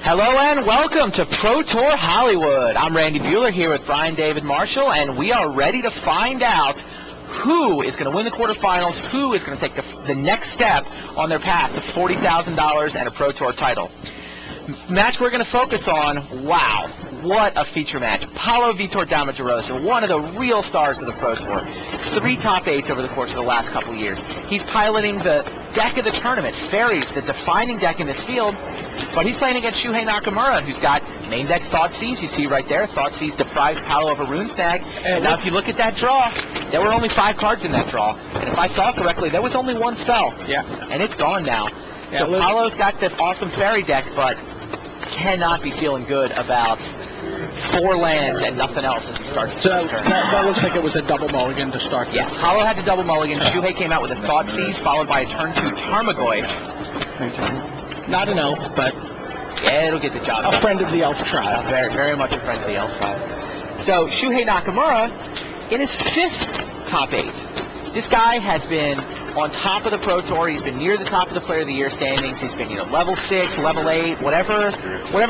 Hello and welcome to Pro Tour Hollywood. I'm Randy Bueller here with Brian David Marshall, and we are ready to find out who is going to win the quarterfinals, who is going to take the next step on their path to $40,000 and a Pro Tour title. Match we're going to focus on, wow, what a feature match. Paulo Vitor Damagerosa, one of the real stars of the Pro Tour. 3 top 8s over the course of the last couple of years. He's piloting the deck of the tournament. Fairies, the defining deck in this field. But he's playing against Shuhei Nakamura, who's got main deck Thoughtseize. You see right there, Thoughtseize deprives Paulo of a rune snag. And now if you look at that draw, there were only 5 cards in that draw. And if I saw correctly, there was only 1 spell. Yeah. And it's gone now. Yeah, so Paulo's got this awesome fairy deck, but cannot be feeling good about 4 lands and nothing else as he starts his turn. That looks like it was a double mulligan to start. Yes, Paulo had the double mulligan. Shuhei came out with a Thoughtseize, followed by a turn 2 Tarmogoyf. Not an elf, but yeah, it'll get the job done. A friend of the elf tribe. Very, very much a friend of the elf tribe. So Shuhei Nakamura, in his 5th top 8. This guy has been on top of the Pro Tour. He's been near the top of the Player of the Year standings. He's been, level 6, level 8, whatever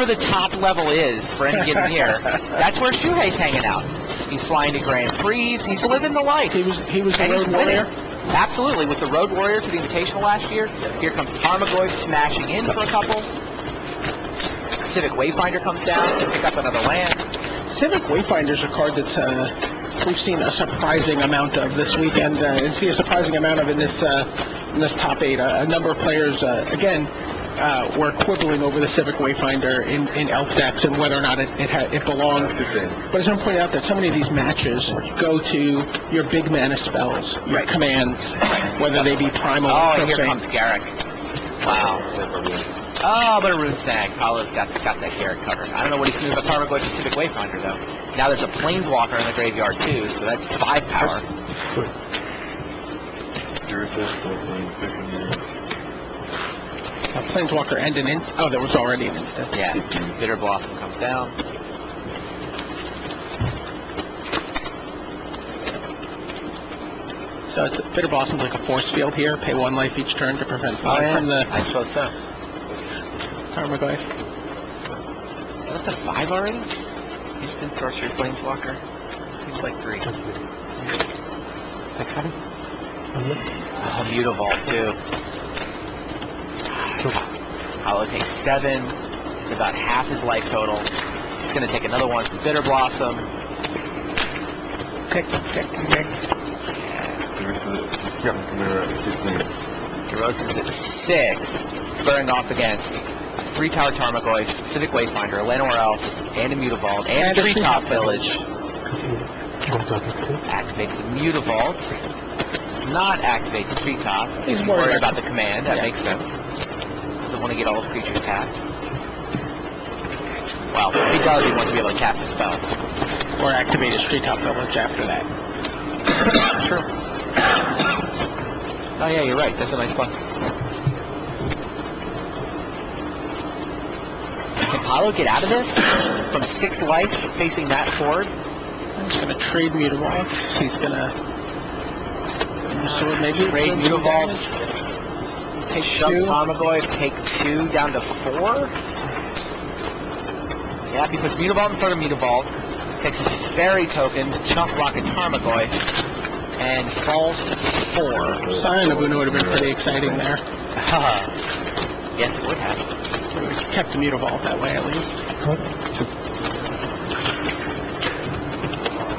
the top level is for any given year. That's where Shuhei's hanging out. He's flying to Grand Prix. He's living the life. He was the Road Warrior. Absolutely, with the Road Warrior to the Invitational last year. Here comes Tarmogoyf smashing in for a couple. Civic Wayfinder comes down to pick up another land. Civic Wayfinder's a card that we've seen a surprising amount of this weekend, and see a surprising amount of in this top 8. A number of players, again, were quibbling over the Civic Wayfinder in elf decks and whether or not it belonged. But as I'm pointing out, that so many of these matches go to your big mana spells, your commands, whether they be primal or and here comes Garrick. Wow. Oh, but a rune snag. Paulo's got that Garrick covered. I don't know what he's doing about Tarmogoyf and Civic Wayfinder, though. Now there's a Planeswalker in the graveyard, too, so that's 5 power. A Planeswalker and an instant. Oh, there was already an instant. Yeah. Bitter Blossom comes down. So it's Bitter Blossom's like a force field here. Pay 1 life each turn to prevent 5 from the... I suppose so. Tarmogoyf. Is that the 5 already? Instant Sorcery Planeswalker? Seems like 3. 6, 7? Oh, Mutavault, too. Paulo takes 7. It's about half his life total. He's going to take another one from Bitter Blossom. Pick. Kirosa's at 6, squaring off against 3-power Tarmogoyf, Civic Wayfinder, a Llanowar Elf, and a Mutavault, and a Treetop Village. Activates the Mutavault. Does not activate the Treetop. He's worried about the command. That makes sense. Doesn't want to get all his creatures tapped. Well, he does. He wants to be able to cast a spell. Or activate his Treetop Village after that. True. Oh yeah, you're right. That's a nice button. Can Paulo get out of this? From 6 life facing that forward? He's going to trade Mutavaults. He's going to... maybe trade Mutavaults. Take shove Tarmogoyf, take 2 down to 4. Yeah, he puts Mutavault in front of Mutavault. Takes his fairy token, chump block a Tarmogoyf. And falls to 4. Scion of Una would have been pretty exciting there. Yes, it would have. So we kept the Mutavault that way, at least.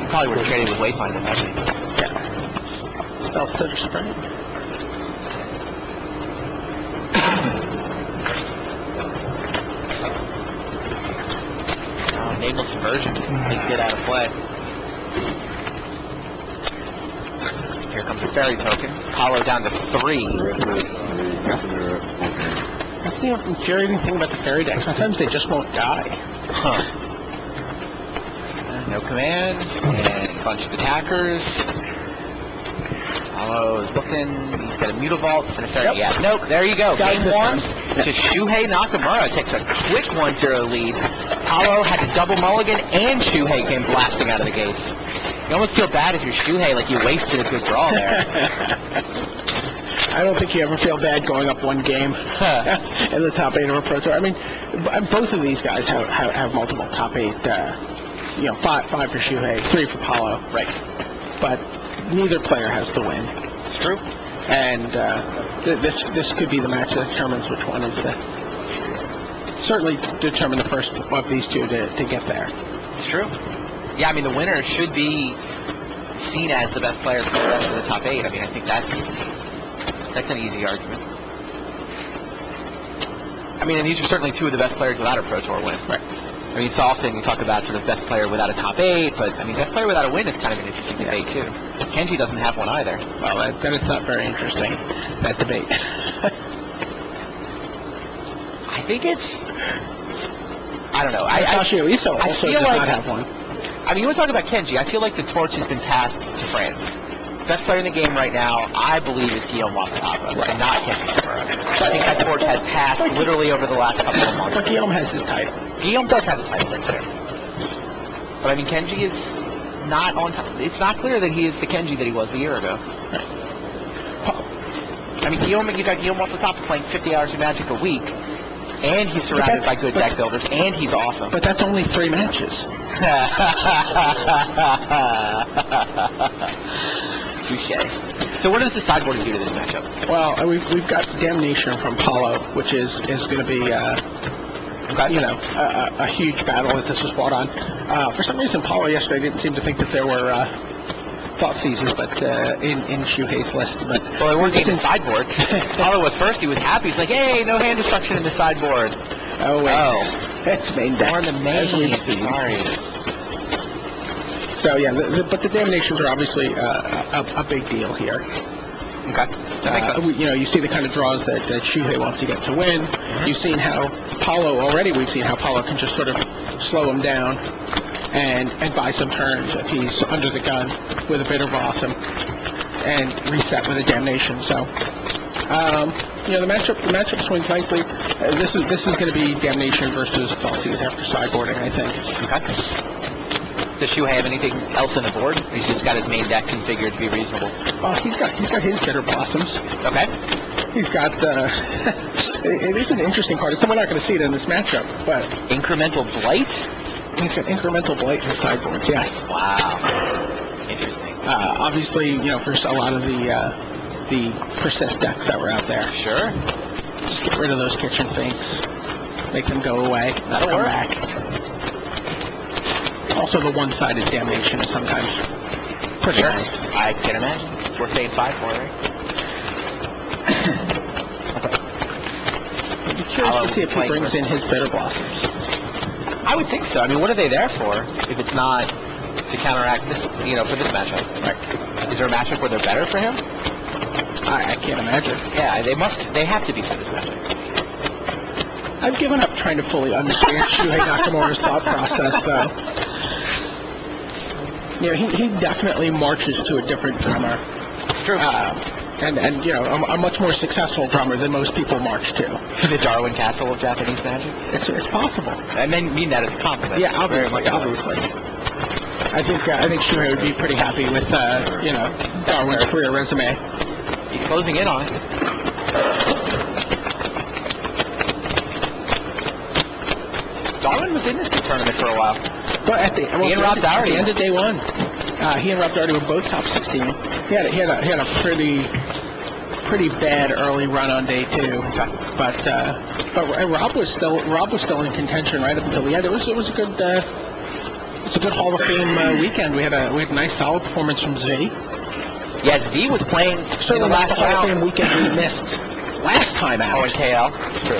You probably would have traded with Wayfinder, at least. Yeah. Spell stood straight. nameless conversion takes it out of play. Here comes a fairy token. Paulo down to 3. That's the infuriating thing about the fairy deck. Sometimes they just won't die. Huh. No commands, and a bunch of attackers. Paulo is looking. He's got a Mutavault and a fairy. Yep. Yeah, nope, there you go. Got Game this 1 time. to Shuhei Nakamura. Takes a quick 1-0 lead. Paulo had to double mulligan, and Shuhei came blasting out of the gates. You almost feel bad if you're Shuhei, like you wasted a good draw there. I don't think you ever feel bad going up one game in the top 8 of a Pro Tour. I mean, both of these guys have multiple top 8. 5 for Shuhei, 3 for Paulo. Right. But neither player has the win. It's true. And this could be the match that determines which one is certainly determine the first of these two to get there. It's true. Yeah, I mean, the winner should be seen as the best player for the rest of the top 8. I mean, I think that's an easy argument. I mean, and these are certainly 2 of the best players without a Pro Tour win. Right. I mean, so often you talk about sort of best player without a top 8, but I mean, best player without a win is kind of an interesting debate too. Kenji doesn't have one either. Well, then it's not very interesting, that debate. I think it's, I don't know. Sashio Iso I also feel does like, not have one. I mean, you want to talk about Kenji. I feel like the torch has been passed to France. Best player in the game right now, I believe, is Guillaume Watanabe, and not Kenji Sakura. So I think that torch has passed literally over the last couple of months. But Guillaume has his title. Guillaume does have the title, that's fair. But I mean, Kenji is not on top. It's not clear that he is the Kenji that he was a year ago. Right. I mean, you got Guillaume off the top playing 50 hours of Magic a week, and he's surrounded by good deck builders, and he's awesome. But that's only 3 matches. Touché. So what does the sideboarding do to this matchup? Well, we've got Damnation from Paulo, which is going to be a huge battle that this was fought on. For some reason, Paulo yesterday didn't seem to think that there were thought seizes, but in Shuhei's list. But well, they weren't getting sideboards. Paulo was first. He was happy. He's like, "Hey, no hand destruction in the sideboard." Oh wait, oh, that's main deck. Or the main. Sorry. So yeah, but the Damnations are obviously a big deal here. Okay. That makes sense. You see the kind of draws that Shuhei wants to get to win. Mm-hmm. You've seen how Paulo already. We've seen how Paulo can just sort of slow him down and buy some turns if he's under the gun with a Bitter Blossom and reset with a Damnation. So the matchup swings nicely. This is going to be Damnation versus Thoughtseize after sideboarding, I think. Okay. Does Shuhei have anything else on the board? He's just got his main deck configured to be reasonable. Oh, he's got his Bitter Blossoms. Okay. He's got it is an interesting card. We're not going to see it in this matchup, but Incremental Blight. He's got Incremental Blight in his sideboards. Yes. Wow. Interesting. Obviously, for a lot of the persist decks that were out there. Sure. Just get rid of those Kitchen Finks. Make them go away. That'll work. Back. Also, the one-sided Damnation is sometimes pretty nice. I can imagine. It's worth paying 5 for, right? I'd be curious to see if he brings in his Bitter Blossoms. I would think so. I mean, what are they there for if it's not to counteract this, for this matchup? Right. Is there a matchup where they're better for him? I can't imagine. Yeah, they have to be for this matchup. I've given up trying to fully understand Shuhei Nakamura's thought process, though. He definitely marches to a different drummer. It's true. And a much more successful drummer than most people march to. The Darwin Castle of Japanese Magic? It's possible. I mean that as a compliment. Yeah, obviously. I think Shuhei would be pretty happy with Darwin's career resume. He's closing in on it. Darwin was in this tournament for a while. Well, at the end of day 1, he and Rob Daugherty were both top 16. He had a pretty bad early run on day 2, but Rob was still in contention right up until the end. It was a good Hall of Fame weekend. We had a nice solid performance from Z. Yeah, Z was playing in the last Hall of Fame weekend we missed last time out. Oh, and KL. It's true.